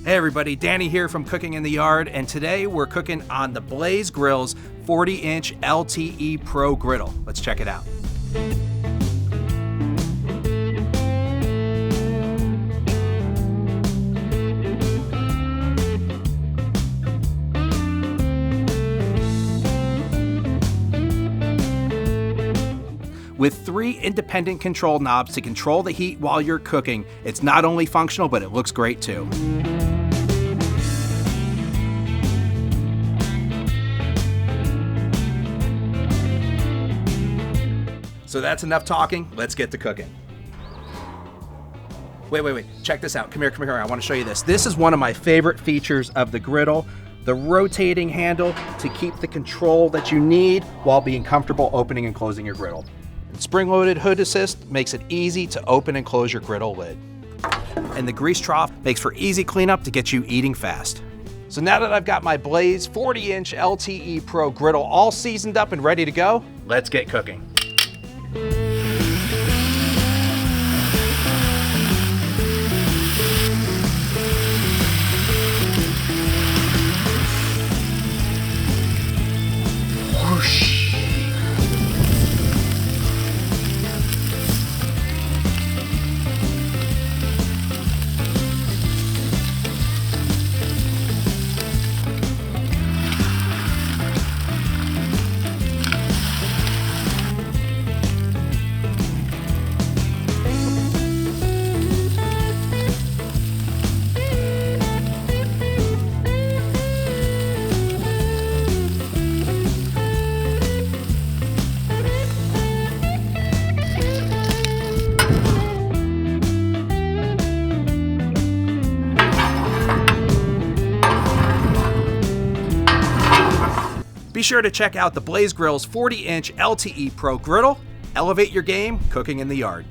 Hey everybody, Danny here from Cooking in the Yard, and today we're cooking on the Blaze Grill's 40-inch LTE Pro Griddle. Let's check it out. With 3 independent control knobs to control the heat while you're cooking, it's not only functional, but it looks great too. So that's enough talking, let's get to cooking. Wait, check this out. Come here, I wanna show you this. This is one of my favorite features of the griddle, the rotating handle to keep the control that you need while being comfortable opening and closing your griddle. Spring-loaded hood assist makes it easy to open and close your griddle lid. And the grease trough makes for easy cleanup to get you eating fast. So now that I've got my Blaze 40-inch LTE Pro Griddle all seasoned up and ready to go, let's get cooking. Whoosh. Be sure to check out the Blaze Grill's 40-inch LTE Pro Griddle. Elevate your game cooking in the yard.